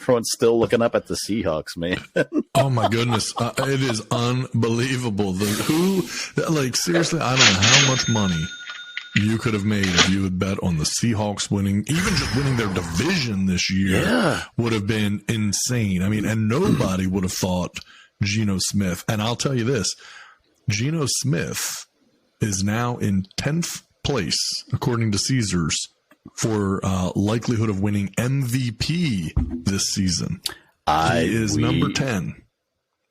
everyone's still looking up at the Seahawks, man. Oh my goodness. It is unbelievable. Seriously, I don't know how much money you could have made if you had bet on the Seahawks winning, even just winning their division this year would have been insane. I mean, and nobody would have thought Geno Smith. And I'll tell you this, Geno Smith is now in 10th place, according to Caesars, for likelihood of winning MVP this season. He is number 10.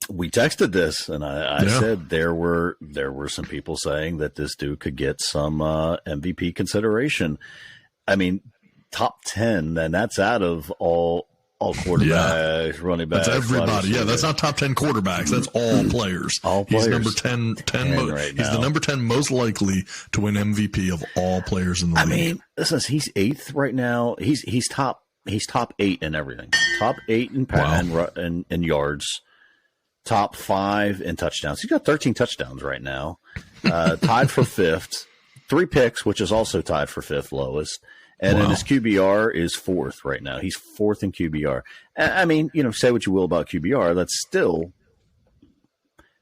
We texted this, and I said there were some people saying that this dude could get some MVP consideration. I mean, top 10, and that's out of all quarterbacks, running backs. That's everybody. Yeah, that's not top 10 quarterbacks. That's all players. All players. He's number 10 right now. He's the number 10 most likely to win MVP of all players in the league. I mean, listen, he's 8th right now. He's top 8 in everything. Top 8 in yards. Top 5 in touchdowns. He's got 13 touchdowns right now. Tied for 5th. 3 picks, which is also tied for 5th lowest. And then his QBR is 4th right now. He's 4th in QBR. I mean, say what you will about QBR, that's still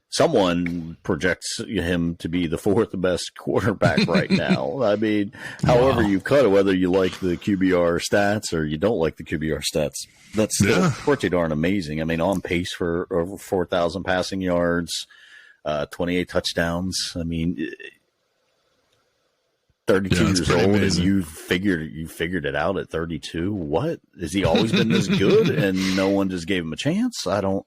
someone projects him to be the 4th best quarterback right now. I mean, however you cut it, whether you like the QBR stats or you don't like the QBR stats, that's still pretty darn amazing. I mean, on pace for over 4,000 passing yards, 28 touchdowns. I mean, 32 years old, amazing. And you figured it out at 32. What? Has he always been this good and no one just gave him a chance? I don't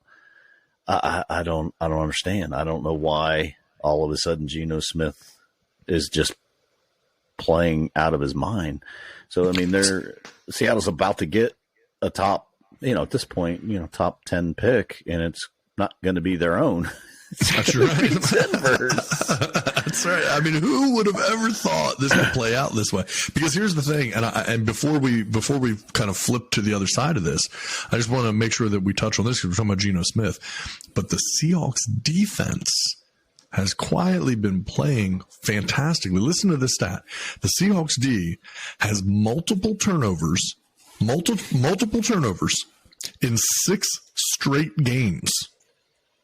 understand. I don't know why all of a sudden Geno Smith is just playing out of his mind. So I mean, Seattle's about to get a top, at this point, top 10 pick, and it's not going to be their own. That's right. That's right. I mean, who would have ever thought this would play out this way? Because here's the thing, and before we kind of flip to the other side of this, I just want to make sure that we touch on this because we're talking about Geno Smith. But the Seahawks defense has quietly been playing fantastically. Listen to this stat. The Seahawks D has multiple turnovers in 6 straight games.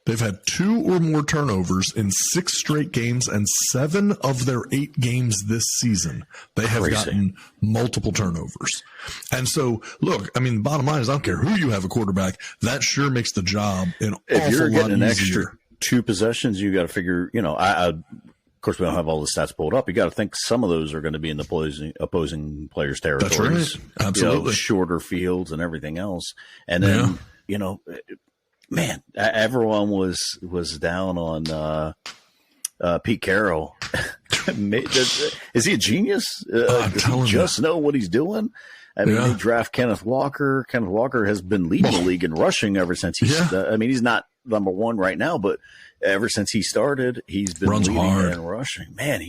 They've had 2 or more turnovers in 6 straight games, and 7 of their 8 games this season, they have gotten multiple turnovers. And so, look, I mean, the bottom line is I don't care who you have a quarterback, that sure makes the job an awful lot easier. If you're getting an extra 2 possessions, you got to figure, of course, we don't have all the stats pulled up. You got to think some of those are going to be in the opposing players' territories. That's right. Absolutely. Shorter fields and everything else. And then, man, everyone was down on Pete Carroll. Is he a genius? Does he just know what he's doing? I mean, they draft Kenneth Walker. Kenneth Walker has been leading the league in rushing ever since he's not number 1 right now, but ever since he started, he's been leading in rushing. Man,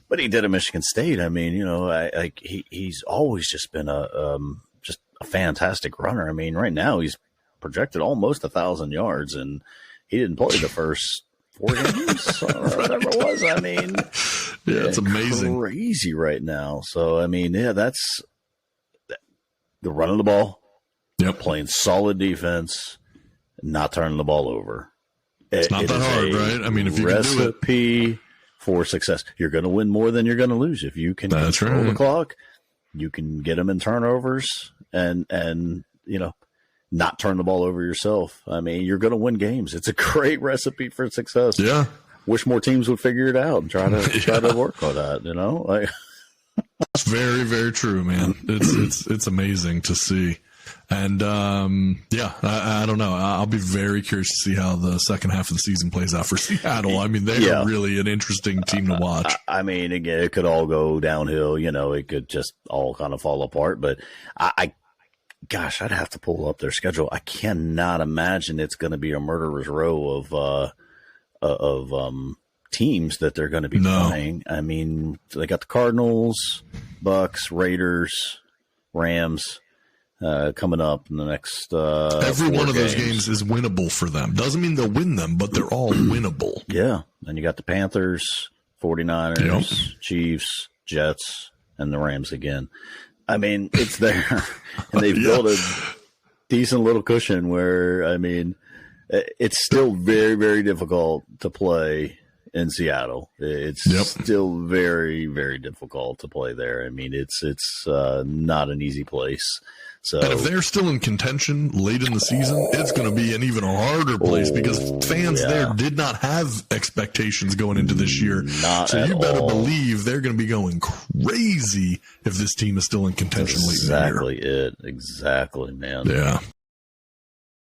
but he did at Michigan State. I mean, he's always just been a fantastic runner. I mean, right now he's projected almost 1,000 yards, and he didn't play the first 4 games or whatever it was. I mean, it's amazing, crazy right now. So I mean, that's the running the ball, playing solid defense, not turning the ball over. It's not that hard, right? I mean, if you can do it, recipe for success. You're going to win more than you're going to lose if you can control the clock. You can get them in turnovers, and not turn the ball over yourself. I mean, you're going to win games. It's a great recipe for success. Yeah. Wish more teams would figure it out and try to work on that, It's very, very true, man. It's amazing to see. And, I don't know. I'll be very curious to see how the second half of the season plays out for Seattle. I mean, they are really an interesting team to watch. I mean, again, it could all go downhill. It could just all kind of fall apart. But Gosh, I'd have to pull up their schedule. I cannot imagine it's going to be a murderer's row of teams that they're going to be playing. I mean, they got the Cardinals, Bucks, Raiders, Rams coming up in the next every one of those games is winnable for them. Doesn't mean they'll win them, but they're all winnable. Yeah. Then you got the Panthers, 49ers, Chiefs, Jets, and the Rams again. I mean, it's there, and they've built decent little cushion where, I mean, it's still very, very difficult to play in Seattle. It's still very, very difficult to play there. I mean, it's not an easy place. So, and if they're still in contention late in the season, it's going to be an even harder place because fans there did not have expectations going into this year. So you better believe they're going to be going crazy if this team is still in contention late in the year. Exactly, man. Yeah.